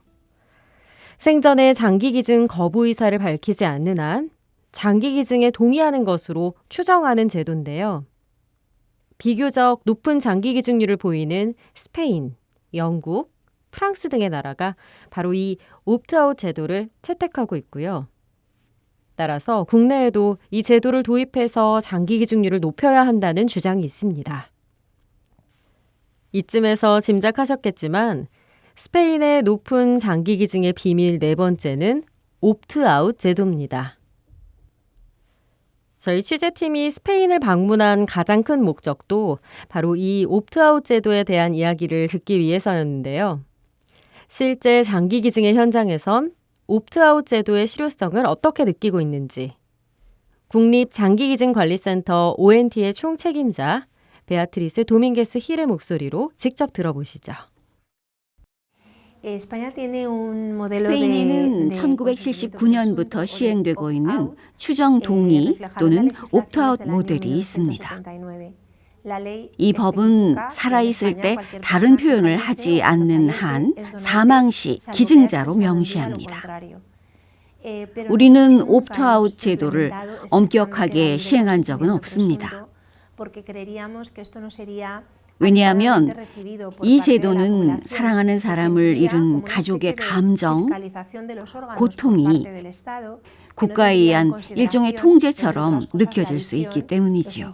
생전에 장기 기증 거부 의사를 밝히지 않는 한 장기 기증에 동의하는 것으로 추정하는 제도인데요. 비교적 높은 장기 기증률을 보이는 스페인, 영국, 프랑스 등의 나라가 바로 이 옵트아웃 제도를 채택하고 있고요. 따라서 국내에도 이 제도를 도입해서 장기 기증률을 높여야 한다는 주장이 있습니다. 이쯤에서 짐작하셨겠지만 스페인의 높은 장기 기증의 비밀 네 번째는 옵트아웃 제도입니다. 저희 취재팀이 스페인을 방문한 가장 큰 목적도 바로 이 옵트아웃 제도에 대한 이야기를 듣기 위해서였는데요. 실제 장기 기증의 현장에선 옵트아웃 제도의 실효성을 어떻게 느끼고 있는지 국립장기기증관리센터 ONT의 총책임자 베아트리스 도밍게스 힐의 목소리로 직접 들어보시죠. 스페인에는 1979년부터 시행되고 있는 추정 동의 또는 옵트아웃 모델이 있습니다. 이 법은 살아있을 때 다른 표현을 하지 않는 한 사망 시 기증자로 명시합니다. 우리는 옵트아웃 제도를 엄격하게 시행한 적은 없습니다. 왜냐하면 이 제도는 사랑하는 사람을 잃은 가족의 감정, 고통이 국가에 의한 일종의 통제처럼 느껴질 수 있기 때문이지요.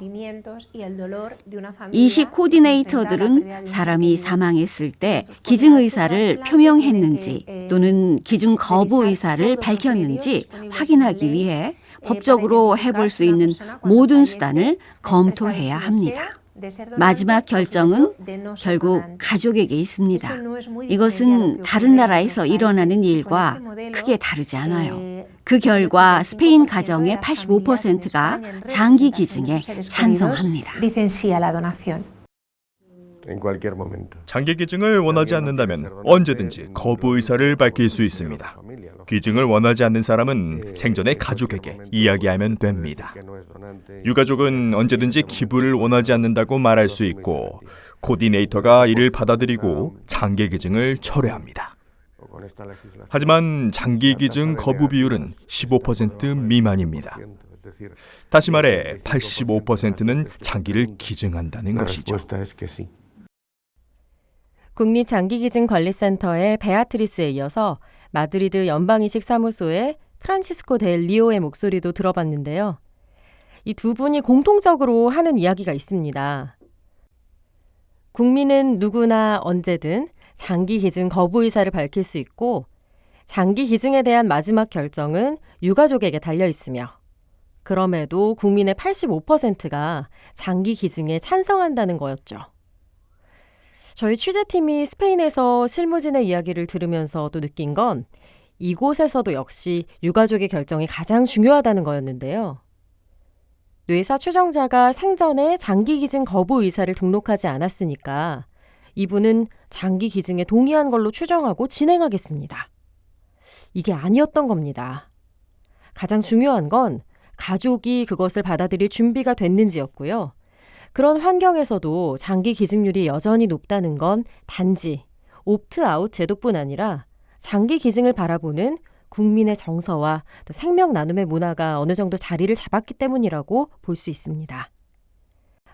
이식 코디네이터들은 사람이 사망했을 때 기증 의사를 표명했는지 또는 기증 거부 의사를 밝혔는지 확인하기 위해 법적으로 해볼 수 있는 모든 수단을 검토해야 합니다. 마지막 결정은 결국 가족에게 있습니다. 이것은 다른 나라에서 일어나는 일과 크게 다르지 않아요. 그 결과 스페인 가정의 85%가 장기 기증에 찬성합니다. 장기 기증을 원하지 않는다면 언제든지 거부 의사를 밝힐 수 있습니다. 기증을 원하지 않는 사람은 생전에 가족에게 이야기하면 됩니다. 유가족은 언제든지 기부를 원하지 않는다고 말할 수 있고 코디네이터가 이를 받아들이고 장기 기증을 철회합니다. 하지만 장기 기증 거부 비율은 15% 미만입니다. 다시 말해 85%는 장기를 기증한다는 것이죠. 국립장기기증관리센터의 베아트리스에 이어서 마드리드 연방이식사무소의 프란시스코 델 리오의 목소리도 들어봤는데요. 이 두 분이 공통적으로 하는 이야기가 있습니다. 국민은 누구나 언제든 장기 기증 거부 의사를 밝힐 수 있고 장기 기증에 대한 마지막 결정은 유가족에게 달려 있으며 그럼에도 국민의 85%가 장기 기증에 찬성한다는 거였죠. 저희 취재팀이 스페인에서 실무진의 이야기를 들으면서 또 느낀 건 이곳에서도 역시 유가족의 결정이 가장 중요하다는 거였는데요. 뇌사 추정자가 생전에 장기 기증 거부 의사를 등록하지 않았으니까 이분은 장기 기증에 동의한 걸로 추정하고 진행하겠습니다. 이게 아니었던 겁니다. 가장 중요한 건 가족이 그것을 받아들일 준비가 됐는지였고요. 그런 환경에서도 장기 기증률이 여전히 높다는 건 단지 옵트아웃 제도뿐 아니라 장기 기증을 바라보는 국민의 정서와 또 생명 나눔의 문화가 어느 정도 자리를 잡았기 때문이라고 볼 수 있습니다.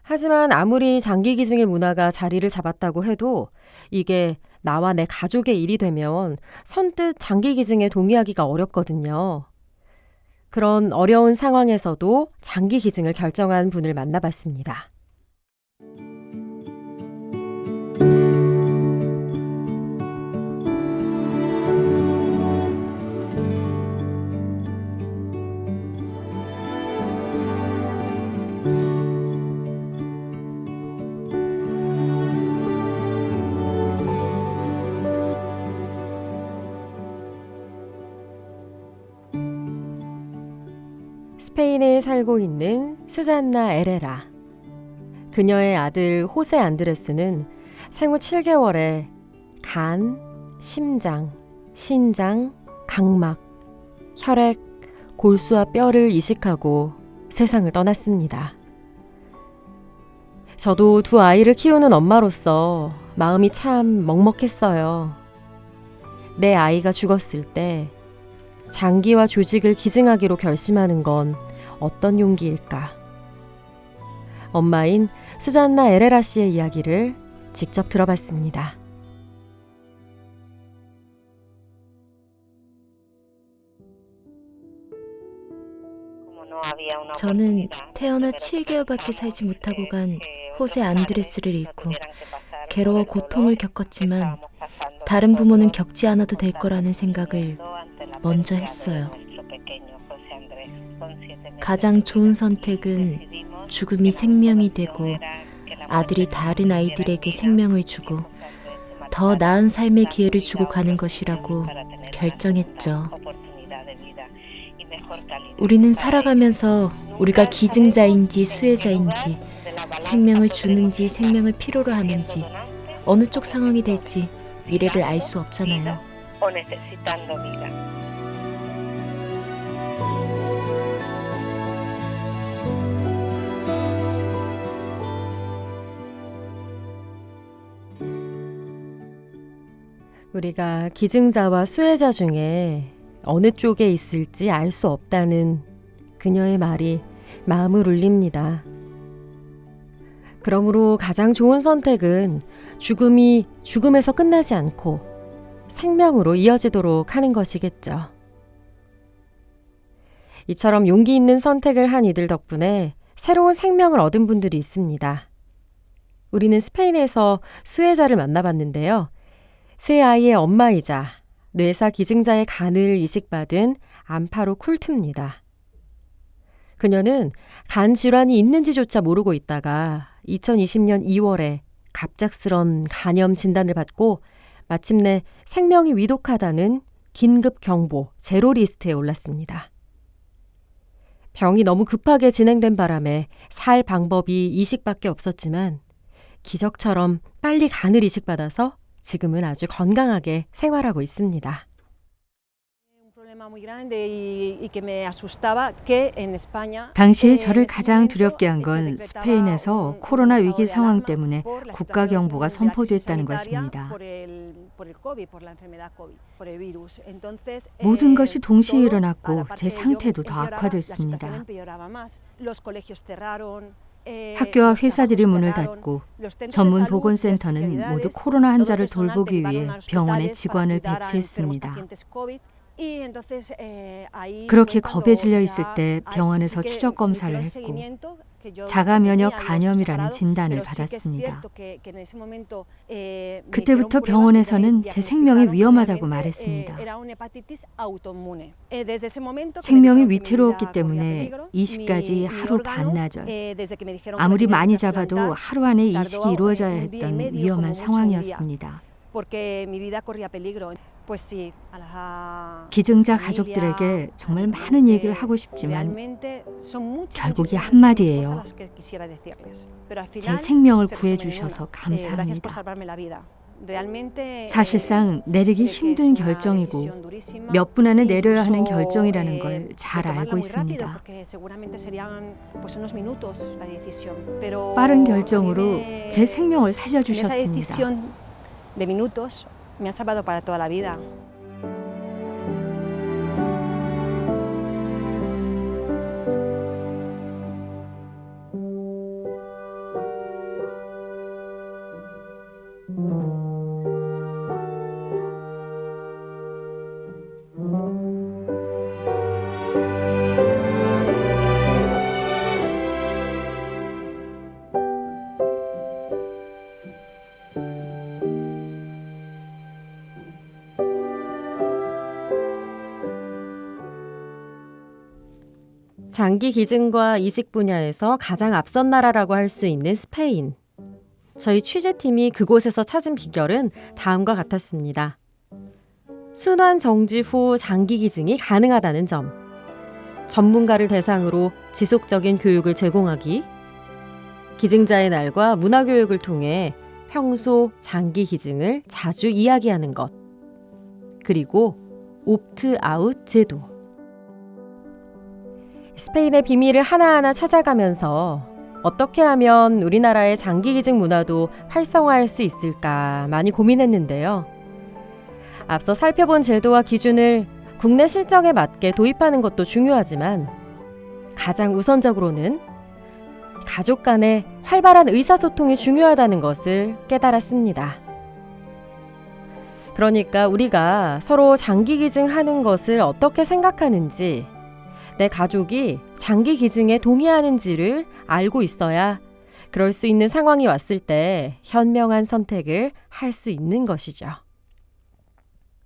하지만 아무리 장기 기증의 문화가 자리를 잡았다고 해도 이게 나와 내 가족의 일이 되면 선뜻 장기 기증에 동의하기가 어렵거든요. 그런 어려운 상황에서도 장기 기증을 결정한 분을 만나봤습니다. 스페인에 살고 있는 수잔나 에레라. 그녀의 아들 호세 안드레스는 생후 7개월에 간, 심장, 신장, 각막, 혈액, 골수와 뼈를 이식하고 세상을 떠났습니다. 저도 두 아이를 키우는 엄마로서 마음이 참 먹먹했어요. 내 아이가 죽었을 때 장기와 조직을 기증하기로 결심하는 건 어떤 용기일까? 엄마인 수잔나 에레라 씨의 이야기를 직접 들어봤습니다. 저는 태어나 7개월밖에 살지 못하고 간 호세 안드레스를 잃고 괴로워 고통을 겪었지만 다른 부모는 겪지 않아도 될 거라는 생각을 먼저 했어요. 가장 좋은 선택은 죽음이 생명이 되고 아들이 다른 아이들에게 생명을 주고 더 나은 삶의 기회를 주고 가는 것이라고 결정했죠. 우리는 살아가면서 우리가 기증자인지 수혜자인지 생명을 주는지 생명을 필요로 하는지 어느 쪽 상황이 될지 미래를 알 수 없잖아요. 우리가 기증자와 수혜자 중에 어느 쪽에 있을지 알 수 없다는 그녀의 말이 마음을 울립니다. 그러므로 가장 좋은 선택은 죽음이 죽음에서 끝나지 않고 생명으로 이어지도록 하는 것이겠죠. 이처럼 용기 있는 선택을 한 이들 덕분에 새로운 생명을 얻은 분들이 있습니다. 우리는 스페인에서 수혜자를 만나봤는데요. 세 아이의 엄마이자 뇌사 기증자의 간을 이식받은 암파로 쿨트입니다. 그녀는 간 질환이 있는지조차 모르고 있다가 2020년 2월에 갑작스런 간염 진단을 받고 마침내 생명이 위독하다는 긴급 경보 제로 리스트에 올랐습니다. 병이 너무 급하게 진행된 바람에 살 방법이 이식밖에 없었지만 기적처럼 빨리 간을 이식받아서 지금은 아주 건강하게 생활하고 있습니다. 당시에 저를 가장 두렵게 한 건 스페인에서 코로나 위기 상황 때문에 국가 경보가 선포됐다는 것입니다. 모든 것이 동시에 일어났고 제 상태도 더 악화됐습니다. 학교와 회사들이 문을 닫고 전문 보건센터는 모두 코로나 환자를 돌보기 위해 병원에 직원을 배치했습니다. 그렇게 겁에 질려 있을 때 병원에서 추적 검사를 했고 자가 면역 간염이라는 진단을 받았습니다. 그때부터 병원에서는 제 생명이 위험하다고 말했습니다. 생명이 위태로웠기 때문에 이식까지 하루 반나절, 아무리 많이 잡아도 하루 안에 이식이 이루어져야 했던 위험한 상황이었습니다. 기증자 가족들에게 정말 많은 얘기를 하고 싶지만 결국이 한마디예요. 제 생명을 구해주셔서 감사합니다. 사실상 내리기 힘든 결정이고 몇 분 안에 내려야 하는 결정이라는 걸 잘 알고 있습니다. 빠른 결정으로 제 생명을 살려주셨습니다. Me ha salvado para toda la vida. 장기 기증과 이식 분야에서 가장 앞선 나라라고 할 수 있는 스페인. 저희 취재팀이 그곳에서 찾은 비결은 다음과 같았습니다. 순환 정지 후 장기 기증이 가능하다는 점, 전문가를 대상으로 지속적인 교육을 제공하기, 기증자의 날과 문화교육을 통해 평소 장기 기증을 자주 이야기하는 것, 그리고 옵트아웃 제도. 스페인의 비밀을 하나하나 찾아가면서 어떻게 하면 우리나라의 장기 기증 문화도 활성화할 수 있을까 많이 고민했는데요. 앞서 살펴본 제도와 기준을 국내 실정에 맞게 도입하는 것도 중요하지만 가장 우선적으로는 가족 간의 활발한 의사소통이 중요하다는 것을 깨달았습니다. 그러니까 우리가 서로 장기 기증하는 것을 어떻게 생각하는지, 내 가족이 장기 기증에 동의하는지를 알고 있어야 그럴 수 있는 상황이 왔을 때 현명한 선택을 할 수 있는 것이죠.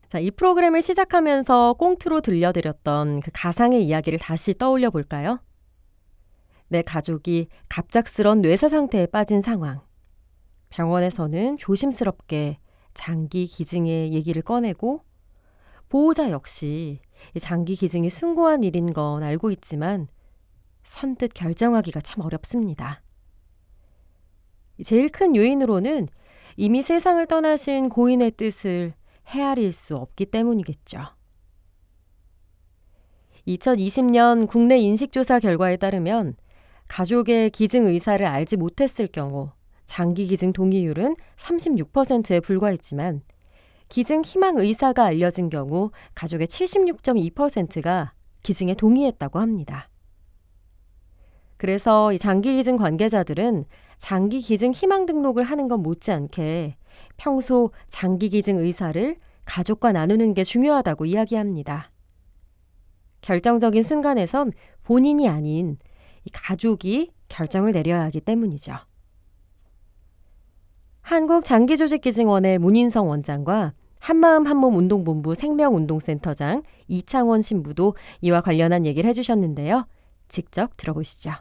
자, 이 프로그램을 시작하면서 꽁트로 들려드렸던 그 가상의 이야기를 다시 떠올려 볼까요? 내 가족이 갑작스런 뇌사 상태에 빠진 상황. 병원에서는 조심스럽게 장기 기증의 얘기를 꺼내고 보호자 역시 장기 기증이 숭고한 일인 건 알고 있지만 선뜻 결정하기가 참 어렵습니다. 제일 큰 요인으로는 이미 세상을 떠나신 고인의 뜻을 헤아릴 수 없기 때문이겠죠. 2020년 국내 인식조사 결과에 따르면 가족의 기증 의사를 알지 못했을 경우 장기 기증 동의율은 36%에 불과했지만 기증 희망 의사가 알려진 경우 가족의 76.2%가 기증에 동의했다고 합니다. 그래서 이 장기 기증 관계자들은 장기 기증 희망 등록을 하는 것 못지않게 평소 장기 기증 의사를 가족과 나누는 게 중요하다고 이야기합니다. 결정적인 순간에선 본인이 아닌 이 가족이 결정을 내려야 하기 때문이죠. 한국장기조직기증원의 문인성 원장과 한마음 한몸 운동본부 생명운동센터장 이창원 신부도 이와 관련한 얘기를 해주셨는데요. 직접 들어보시죠.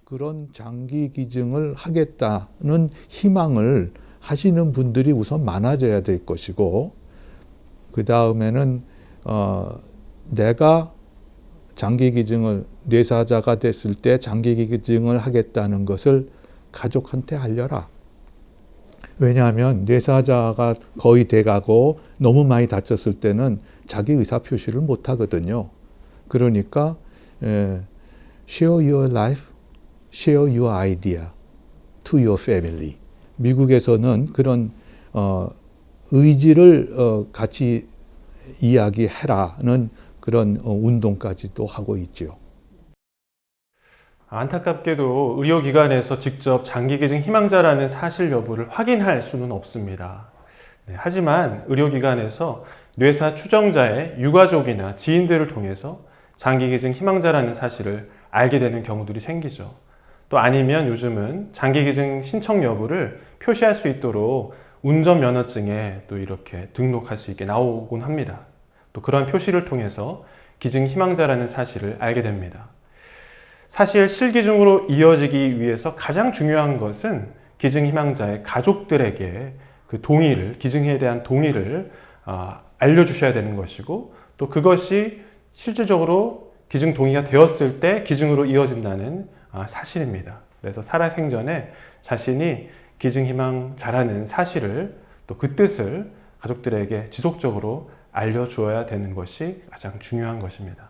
그런 장기 기증을 하겠다는 희망을 하시는 분들이 우선 많아져야 될 것이고, 그 다음에는 내가 장기 기증을 뇌사자가 됐을 때 장기 기증을 하겠다는 것을 가족한테 알려라. 왜냐하면 뇌사자가 거의 돼가고 너무 많이 다쳤을 때는 자기 의사 표시를 못 하거든요. 그러니까 share your life, share your idea to your family. 미국에서는 그런 의지를 같이 이야기해라는 그런 운동까지도 하고 있죠. 안타깝게도 의료기관에서 직접 장기기증 희망자라는 사실 여부를 확인할 수는 없습니다. 하지만 의료기관에서 뇌사 추정자의 유가족이나 지인들을 통해서 장기기증 희망자라는 사실을 알게 되는 경우들이 생기죠. 또 아니면 요즘은 장기기증 신청 여부를 표시할 수 있도록 운전면허증에 또 이렇게 등록할 수 있게 나오곤 합니다. 또 그런 표시를 통해서 기증 희망자라는 사실을 알게 됩니다. 사실 실기증으로 이어지기 위해서 가장 중요한 것은 기증 희망자의 가족들에게 그 동의를, 기증에 대한 동의를 알려주셔야 되는 것이고, 또 그것이 실질적으로 기증 동의가 되었을 때 기증으로 이어진다는 사실입니다. 그래서 살아생전에 자신이 기증 희망자라는 사실을, 또 그 뜻을 가족들에게 지속적으로 알려주어야 되는 것이 가장 중요한 것입니다.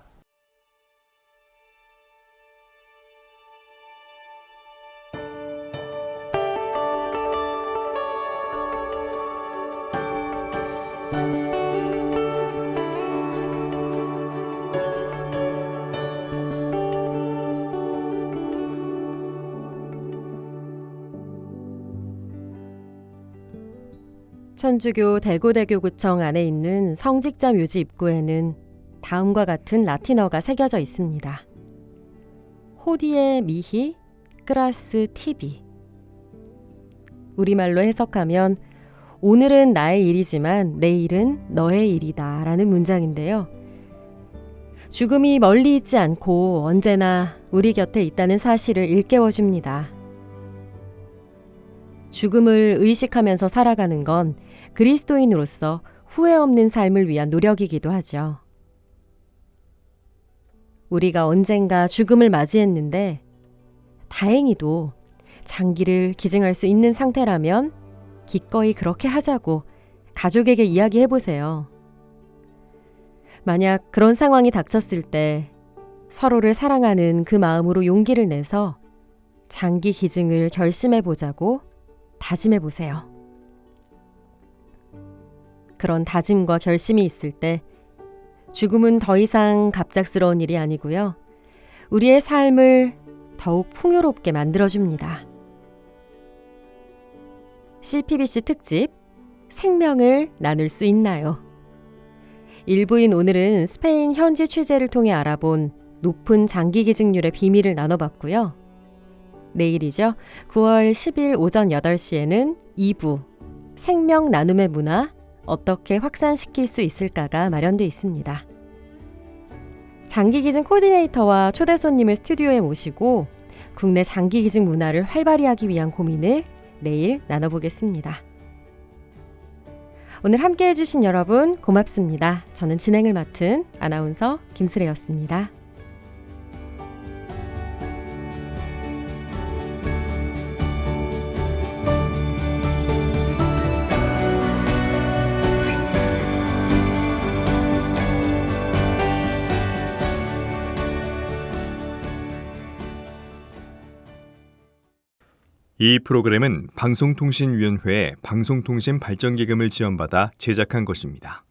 천주교 대구대교구청 안에 있는 성직자 묘지 입구에는 다음과 같은 라틴어가 새겨져 있습니다. 호디에 미히 크라스 티비. 우리말로 해석하면 오늘은 나의 일이지만 내일은 너의 일이다 라는 문장인데요. 죽음이 멀리 있지 않고 언제나 우리 곁에 있다는 사실을 일깨워줍니다. 죽음을 의식하면서 살아가는 건 그리스도인으로서 후회 없는 삶을 위한 노력이기도 하죠. 우리가 언젠가 죽음을 맞이했는데 다행히도 장기를 기증할 수 있는 상태라면 기꺼이 그렇게 하자고 가족에게 이야기해보세요. 만약 그런 상황이 닥쳤을 때 서로를 사랑하는 그 마음으로 용기를 내서 장기 기증을 결심해보자고 다짐해보세요. 그런 다짐과 결심이 있을 때 죽음은 더 이상 갑작스러운 일이 아니고요. 우리의 삶을 더욱 풍요롭게 만들어줍니다. CPBC 특집 생명을 나눌 수 있나요? 일부인 오늘은 스페인 현지 취재를 통해 알아본 높은 장기 기증률의 비밀을 나눠봤고요. 내일이죠. 9월 10일 오전 8시에는 2부 생명 나눔의 문화 어떻게 확산시킬 수 있을까가 마련돼 있습니다. 장기 기증 코디네이터와 초대 손님을 스튜디오에 모시고 국내 장기 기증 문화를 활발히 하기 위한 고민을 내일 나눠보겠습니다. 오늘 함께해 주신 여러분 고맙습니다. 저는 진행을 맡은 아나운서 김수래였습니다. 이 프로그램은 방송통신위원회의 방송통신 발전기금을 지원받아 제작한 것입니다.